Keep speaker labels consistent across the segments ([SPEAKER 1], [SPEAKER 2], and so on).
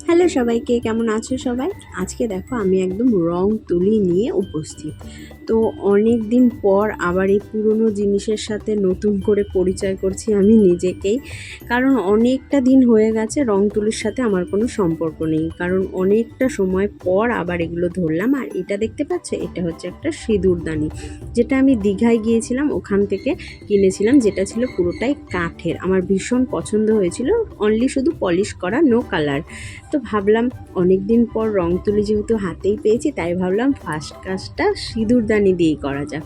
[SPEAKER 1] Hello সবাইকে, কেমন আছো সবাই? আজকে দেখো আমি একদম রং তুলি নিয়ে উপস্থিত। তো অনেক দিন পর আবার এই পুরনো জিনিসের সাথে নতুন করে পরিচয় করছি আমি নিজেকেই। কারণ অনেকটা দিন হয়ে গেছে রং তুলির সাথে আমার কোনো সম্পর্ক নেই, কারণ অনেকটা সময় পর আবার এগুলো ধরলাম। আর এটা দেখতে পাচ্ছ, এটা হচ্ছে একটা সিঁদুরদানি, যেটা আমি দীঘায় গিয়েছিলাম ওখান থেকে কিনেছিলাম, যেটা ছিল পুরোটাই কাঠের। আমার ভীষণ পছন্দ হয়েছিল, অনলি শুধু পলিশ করা, নো কালার। তো ভাবলাম অনেক দিন পর রং তুলি যেহেতু হাতেই পেয়েছি, তাই ভাবলাম ফার্স্ট কাজটা সিঁদুরদানি দিয়েই করা যাক।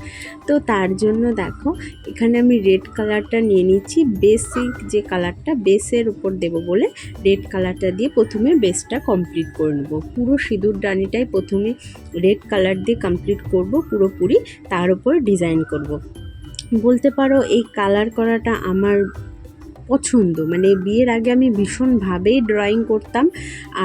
[SPEAKER 1] তো তার জন্য দেখো এখানে আমি রেড কালারটা নিয়ে নিচ্ছি, বেসিক যে কালারটা বেসের উপর দেব বলে রেড কালারটা দিয়ে প্রথমে বেসটা কমপ্লিট করে নেব। পুরো সিঁদুরদানিটাই প্রথমে রেড কালার দিয়ে কমপ্লিট করব পুরোপুরি, তার উপর ডিজাইন করব। বলতে পারো এই কালার করাটা আমার পছন্দ, মানে বিয়ের আগে আমি ভীষণভাবেই ড্রয়িং করতাম,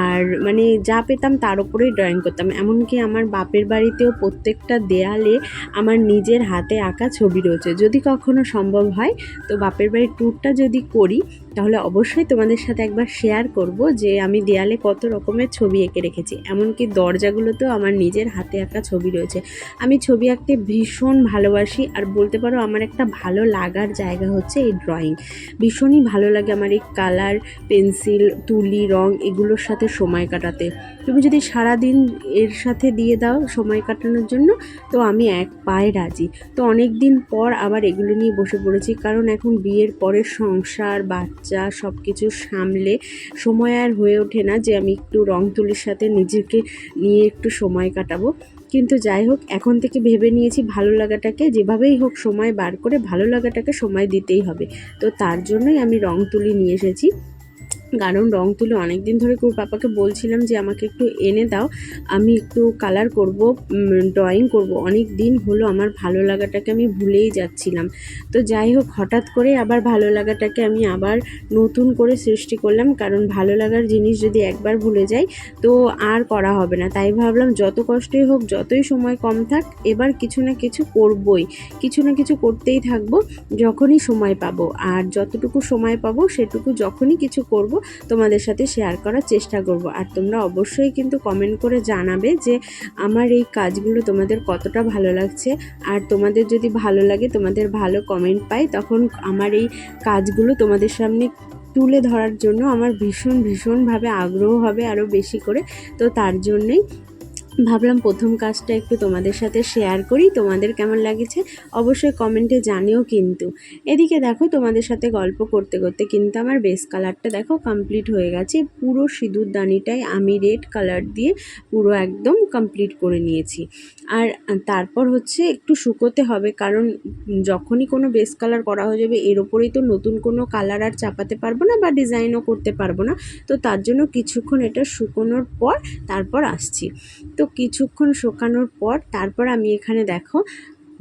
[SPEAKER 1] আর মানে যা পেতাম তার উপরেই ড্রয়িং করতাম। এমনকি আমার বাপের বাড়িতেও প্রত্যেকটা দেয়ালে আমার নিজের হাতে আঁকা ছবি রয়েছে। যদি কখনো সম্ভব হয় তো বাপের বাড়ির ট্যুরটা যদি করি, তাহলে অবশ্যই তোমাদের সাথে একবার শেয়ার করব যে আমি দেয়ালে কত রকমের ছবি এঁকে রেখেছি। এমনকি দরজাগুলোতেও আমার নিজের হাতে আঁকা ছবি রয়েছে। আমি ছবি আঁকতে ভীষণ ভালোবাসি, আর বলতে পারো আমার একটা ভালো লাগার জায়গা হচ্ছে এই ড্রয়িং। ভীষণই ভালো লাগে আমার এই কালার, পেন্সিল, তুলি, রং এগুলোর সাথে সময় কাটাতে। তুমি যদি সারাদিন এর সাথে দিয়ে দাও সময় কাটানোর জন্য, তো আমি এক পায়ে রাজি। তো অনেক দিন পর আবার এগুলো নিয়ে বসে পড়েছি, কারণ এখন বিয়ের পরে সংসার, বাচ্চা সব কিছু সামলে সময় আর হয়ে ওঠে না যে আমি একটু রং তুলির সাথে নিজেকে নিয়ে একটু সময় কাটাবো। কিন্তু যাই হোক, এখন থেকে ভেবে নিয়েছি ভালো লাগাটাকে যেভাবেই হোক সময় বার করে ভালো লাগাটাকে সময় দিতেই হবে। তো তার জন্যই আমি রং তুলি নিয়ে এসেছি। কারণ রং তুলি অনেক দিন ধরে পাপাকে বলছিলাম যে আমাকে একটু এনে দাও, আমি একটু কালার করব, ড্রয়িং করব। অনেক দিন হলো আমার ভালো লাগাটাকে আমি ভুলেই যাচ্ছিলাম। তো যাই হোক, হঠাৎ করে আবার ভালো লাগাটাকে আমি আবার নতুন করে সৃষ্টি করলাম, কারণ ভালো লাগার জিনিস যদি একবার ভুলে যাই তো আর করা হবে না। তাই ভাবলাম যত কষ্টই হোক, যতই সময় কম থাক, এবার কিছু না কিছু করবই, কিছু না কিছু করতেই থাকবো যখনই সময় পাবো। আর যতটুকু সময় পাবো সেটুকু যখনই কিছু করব তোমাদের সাথে শেয়ার করার চেষ্টা করব। আর তোমরা অবশ্যই কিন্তু কমেন্ট করে জানাবে যে আমার এই কাজগুলো তোমাদের কতটা ভালো লাগছে। আর তোমাদের যদি ভালো লাগে, তোমাদের ভালো কমেন্ট পাই, তখন আমার এই কাজগুলো তোমাদের সামনে তুলে ধরার জন্য আমার ভীষণভাবে আগ্রহ হবে আরও বেশি করে। তো তার জন্যই ভাবলাম প্রথম কাজটা একটু তোমাদের সাথে শেয়ার করি। তোমাদের কেমন লাগছে অবশ্যই কমেন্টে জানিও। কিন্তু এদিকে দেখো তোমাদের সাথে গল্প করতে করতে কিন্তু আমার বেস কালারটা দেখো কমপ্লিট হয়ে গেছে। পুরো সিঁদুরদানিটাই আমি রেড কালার দিয়ে পুরো একদম কমপ্লিট করে নিয়েছি। আর তারপর হচ্ছে একটু শুকোতে হবে, কারণ যখনই কোনো বেস কালার করা হয়ে যাবে এর ওপরেই তো নতুন কোনো কালার আর চাপাতে পারবো না বা ডিজাইনও করতে পারবো না। তো তার জন্য কিছুক্ষণ এটা শুকোনোর পর তারপর আসছি। তো কিছুক্ষণ শুকানোর পর তারপর আমি এখানে দেখো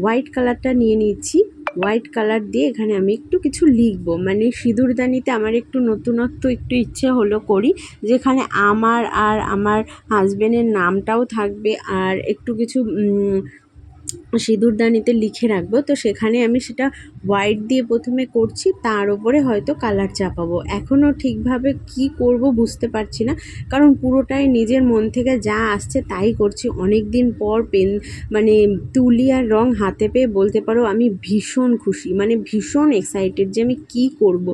[SPEAKER 1] হোয়াইট কালারটা নিয়ে নিচ্ছি। হোয়াইট কালার দিয়ে এখানে আমি একটু কিছু লিখবো, মানে সিঁদুরদানিতে আমার একটু নতুনত্ব একটু ইচ্ছে হলো করি, যেখানে আমার আর আমার হাজবেন্ডের নামটাও থাকবে, আর একটু কিছু সিঁদুরদানিতে লিখে রাখবো। তো সেখানে আমি সেটা হোয়াইট দিয়ে প্রথমে করছি, তার উপরে হয়তো কালার চাপাবো। এখনও ঠিকভাবে কি করব বুঝতে পারছি না, কারণ পুরোটাই নিজের মন থেকে যা আসছে তাই করছি। অনেক দিন পর মানে তুলি আর রং হাতে পেয়ে বলতে পারো আমি ভীষণ খুশি, মানে ভীষণ এক্সাইটেড যে আমি কি করব।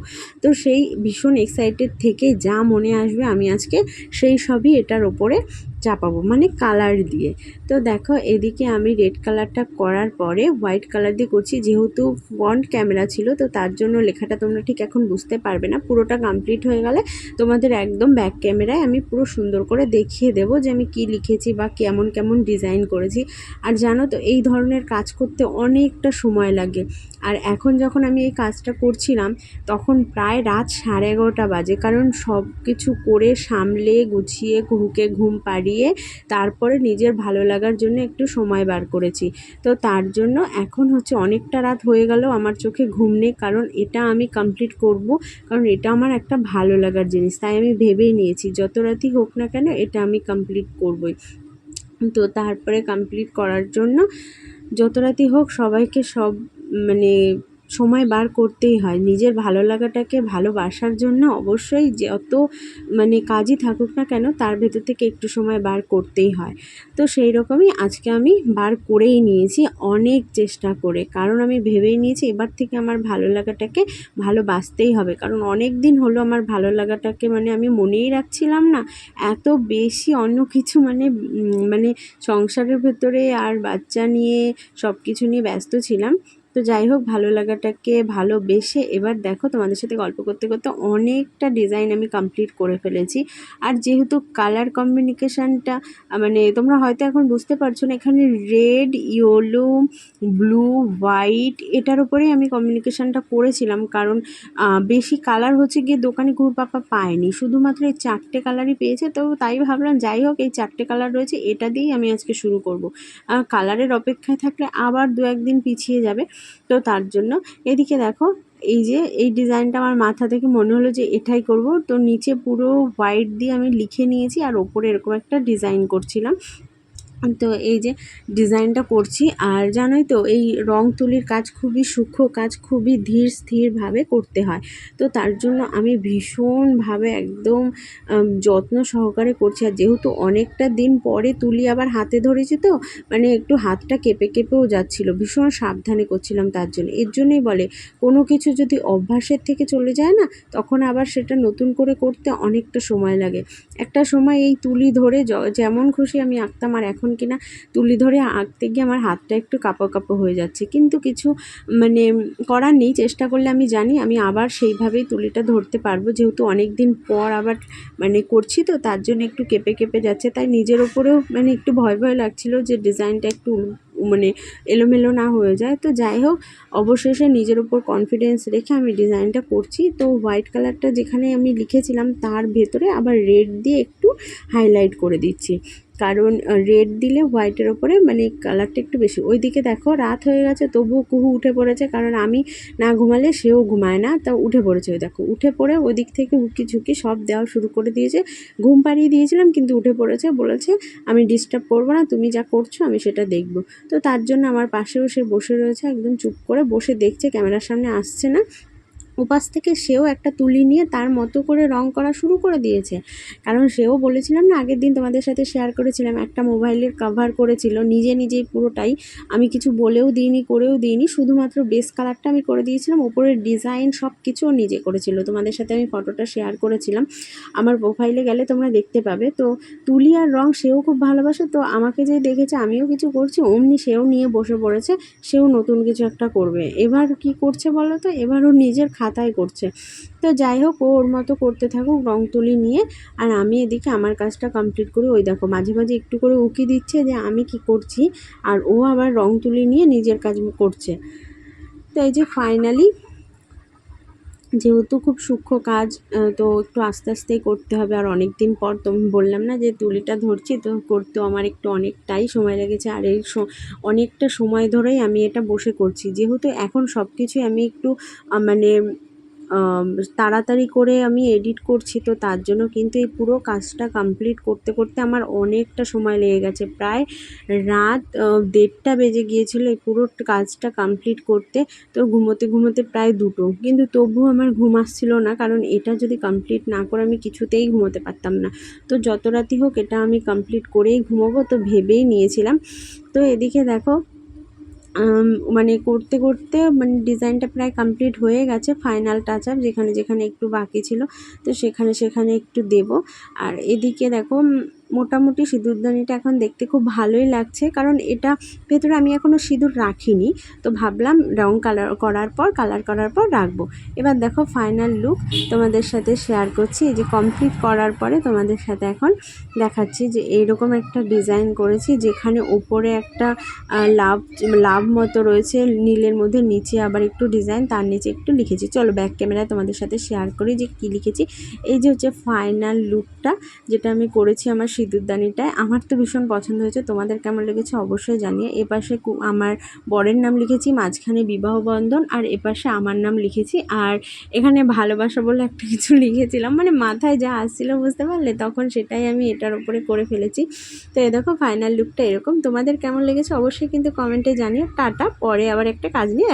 [SPEAKER 1] তো সেই ভীষণ এক্সাইটেড থেকে যা মনে আসবে আমি আজকে সেই সবই এটার ওপরে চাপাবো, মানে কালার দিয়ে। তো দেখো এদিকে আমি রেড কালারটা করার পরে হোয়াইট কালার দিয়ে করছি। যেহেতু ফ্রন্ট ক্যামেরা ছিল, তো তার জন্য লেখাটা তোমরা ঠিক এখন বুঝতে পারবে না। পুরোটা কমপ্লিট হয়ে গেলে তোমাদের একদম ব্যাক ক্যামেরায় আমি পুরো সুন্দর করে দেখিয়ে দেবো যে আমি কি লিখেছি বা কেমন কেমন ডিজাইন করেছি। আর জানো তো এই ধরনের কাজ করতে অনেকটা সময় লাগে। আর এখন যখন আমি এই কাজটা করছিলাম তখন প্রায় রাত 11:30 বাজে, কারণ সব কিছু করে সামলে গুছিয়ে ঘুমকে ঘুম পাড়িয়ে তারপরে নিজের ভালো লাগার জন্য একটু সময় বার করেছি। তো তার জন্য এখন হচ্ছে অনেকটা রাত হয়ে গেল, আমার চোখে ঘুম নেই, কারণ এটা আমি কমপ্লিট করব, কারণ এটা আমার একটা ভালো লাগার জিনিস। তাই আমি ভেবেই নিয়েছি যত রাতই হোক না কেন এটা আমি কমপ্লিট করবই। তো তারপরে কমপ্লিট করার জন্য যত রাতই হোক সবাইকে মানে সময় বার করতেই হয়। নিজের ভালো লাগাটাকে ভালোবাসার জন্য অবশ্যই যত মানে কাজই থাকুক না কেন তার ভেতর থেকে একটু সময় বার করতেই হয়। তো সেই রকমই আজকে আমি বার করেই নিয়েছি অনেক চেষ্টা করে, কারণ আমি ভেবেই নিয়েছি এবার থেকে আমার ভালো লাগাটাকে ভালোবাসতেই হবে। কারণ অনেক দিন হলো আমার ভালো লাগাটাকে মানে আমি মনেই রাখছিলাম না, এত বেশি অন্য কিছু মানে সংসারের ভেতরে আর বাচ্চা নিয়ে সব কিছু নিয়ে ব্যস্ত ছিলাম। তো যাই হোক, ভালো লাগাটাকে ভালোবেসে এবার দেখো তোমাদের সাথে গল্প করতে করতে অনেকটা ডিজাইন আমি কমপ্লিট করে ফেলেছি। আর যেহেতু কালার কম্বিনেশনটা মানে তোমরা হয়তো এখন বুঝতে পারছো না, এখানে রেড, ইয়েলো, ব্লু, হোয়াইট এটার উপরেই আমি কমিউনিকেশনটা করেছিলাম। কারণ বেশি কালার হচ্ছে গিয়ে দোকানে পাপা পায়নি, শুধুমাত্র এই 4টে কালারই পেয়েছে। তো তাই ভাবলাম যাই হোক, এই 4টে কালার রয়েছে, এটা দিয়েই আমি আজকে শুরু করব। কালারের অপেক্ষায় থাকলে আবার 2-1 দিন পিছিয়ে যাবে। তো তার জন্য এদিকে দেখো, এই যে এই ডিজাইনটা আমার মাথা থেকে মনে হলো যে এটাই করব। তো নিচে পুরো হোয়াইট দিয়ে আমি লিখে নিয়েছি আর ওপরে এরকম একটা ডিজাইন করছিলাম। তো এই যে ডিজাইনটা করছি, আর জানোই তো এই রং তুলির কাজ খুবই সূক্ষ্ম কাজ, খুবই ধীর স্থিরভাবে করতে হয়। তো তার জন্য আমি ভীষণভাবে একদম যত্ন সহকারে করছি। আর যেহেতু অনেকটা দিন পরে তুলি আবার হাতে ধরেছি, তো মানে একটু হাতটা কেঁপে কেঁপেও যাচ্ছিলো, ভীষণ সাবধানে করছিলাম। তার জন্য এর জন্যই বলে কোনো কিছু যদি অভ্যাসের থেকে চলে যায় না, তখন আবার সেটা নতুন করে করতে অনেকটা সময় লাগে। একটা সময় এই তুলি ধরে যেমন খুশি আমি আঁকতাম, আর এখন কিনা তুলি ধরে আঁকতে গিয়ে আমার হাতটা একটু কাঁপো কাঁপো হয়ে যাচ্ছে। কিন্তু কিছু মানে করার নেই, চেষ্টা করলে আমি জানি আমি আবার সেইভাবেই তুলিটা ধরতে পারবো। যেহেতু অনেক দিন পর আবার মানে করছি, তো তার জন্য একটু কেঁপে কেঁপে যাচ্ছে। তাই নিজের ওপরেও মানে একটু ভয় ভয় লাগছিল যে ডিজাইনটা একটু মানে এলোমেলো না হয়ে যায়। তো যাই হোক, অবশেষে নিজের ওপর কনফিডেন্স রেখে আমি ডিজাইনটা করছি। তো হোয়াইট কালারটা যেখানে আমি লিখেছিলাম তার ভেতরে আবার রেড দিয়ে একটু হাইলাইট করে দিচ্ছি, কারণ রেড দিলে হোয়াইটের ওপরে মানে কালারটা একটু বেশি। ওইদিকে দেখো রাত হয়ে গেছে, তবুও কুহু উঠে পড়েছে, কারণ আমি না ঘুমালে সেও ঘুমায় না। তা উঠে পড়েছে, ওই দেখো উঠে পড়ে ওদিক থেকে উকি ঝুঁকি সব দেওয়া শুরু করে দিয়েছে। ঘুম পাড়িয়ে দিয়েছিলাম কিন্তু উঠে পড়েছে, বলেছে আমি ডিস্টার্ব করবো না, তুমি যা করছো আমি সেটা দেখবো। তো তার জন্য আমার পাশেও সে বসে রয়েছে, একদম চুপ করে বসে দেখছে, ক্যামেরার সামনে আসছে না। ওপাশ থেকে সেও একটা তুলি নিয়ে তার মতো করে রং করা শুরু করে দিয়েছে। কারণ সেও বলেছিলাম না, আগের দিন তোমাদের সাথে শেয়ার করেছিলাম, একটা মোবাইলের কভার করেছিল নিজেই পুরোটাই। আমি কিছু বলেও দিইনি, করেও দিইনি, শুধুমাত্র বেস কালারটা আমি করে দিয়েছিলাম, ওপরের ডিজাইন সব কিছু ও নিজে করেছিল। তোমাদের সাথে আমি ফটোটা শেয়ার করেছিলাম, আমার প্রোফাইলে গেলে তোমরা দেখতে পাবে। তো তুলি আর রং সেও খুব ভালোবাসে। তো আমাকে যে দেখেছে আমিও কিছু করছি, অমনি সেও নিয়ে বসে পড়েছে, সেও নতুন কিছু একটা করবে। এবার কি করছে বলো তো, এবার ও নিজের খাতায় করছে। তো যাই হোক, ও ওর মতো করতে থাকুক রং তুলি নিয়ে, আর আমি এদিকে আমার কাজটা কমপ্লিট করি। ওই দেখো মাঝে মাঝে একটু করে উকি দিচ্ছে যে আমি কি করছি, আর ও আবার রং তুলি নিয়ে নিজের কাজ করছে। তো এই যে ফাইনালি, যেহেতু খুব সূক্ষ্ম কাজ, তো একটু আস্তে আস্তেই করতে হবে। আর অনেক দিন পর তুমি বললাম না যে তুলিটা ধরছি, তো করতেও আমার একটু অনেকটাই সময় লেগেছে। আর এই অনেকটা সময় ধরেই আমি এটা বসে করছি, যেহেতু এখন সব কিছুই আমি একটু মানে তাড়াতাড়ি করে আমি এডিট করছি। তো তার জন্য কিন্তু এই পুরো কাজটা কমপ্লিট করতে করতে আমার অনেকটা সময় লেগে গেছে, প্রায় রাত 1:30 বেজে গিয়েছিল এই পুরো কাজটা কমপ্লিট করতে। তো ঘুমোতে ঘুমোতে প্রায় 2টো, কিন্তু তবুও আমার ঘুম আসছিল না, কারণ এটা যদি কমপ্লিট না করে আমি কিছুতেই ঘুমোতে পারতাম না। তো যত রাতই হোক এটা আমি কমপ্লিট করেই ঘুমোবো, তো ভেবেই নিয়েছিলাম। তো এদিকে দেখো মানে করতে করতে মানে ডিজাইনটা প্রায় কমপ্লিট হয়ে গেছে। ফাইনাল টাচ আপ যেখানে যেখানে একটু বাকি ছিল, তো সেখানে সেখানে একটু দেব। আর এদিকে দেখো মোটামুটি সিঁদুরদানিটা এখন দেখতে খুব ভালোই লাগছে, কারণ এটা ভেতরে আমি এখনও সিঁদুর রাখিনি। তো ভাবলাম রং কালার করার পর রাখবো। এবার দেখো ফাইনাল লুক তোমাদের সাথে শেয়ার করছি। এই যে কমপ্লিট করার পরে তোমাদের সাথে এখন দেখাচ্ছি যে এইরকম একটা ডিজাইন করেছি, যেখানে ওপরে একটা লাভ লাভ মতো রয়েছে নীলের মধ্যে, নিচে আবার একটু ডিজাইন, তার নিচে একটু লিখেছি। চলো ব্যাক ক্যামেরায় তোমাদের সাথে শেয়ার করি যে কী লিখেছি। এই যে হচ্ছে ফাইনাল লুকটা যেটা আমি করেছি আমার সিঁদুরদানিটায়। আমার তো ভীষণ পছন্দ হয়েছে, তোমাদের কেমন লেগেছে অবশ্যই জানিয়ে। এপাশে আমার বরের নাম লিখেছি, মাঝখানে বিবাহ বন্ধন, আর এপাশে আমার নাম লিখেছি। আর এখানে ভালোবাসা বলে একটা কিছু লিখেছিলাম, মানে মাথায় যা আসছিলো বুঝতে পারলে, তখন সেটাই আমি এটার উপরে করে ফেলেছি। তো এই দেখো ফাইনাল লুকটা এরকম। তোমাদের কেমন লেগেছে অবশ্যই কিন্তু কমেন্টে জানিও। টাটা, পরে আবার একটা কাজ নিয়ে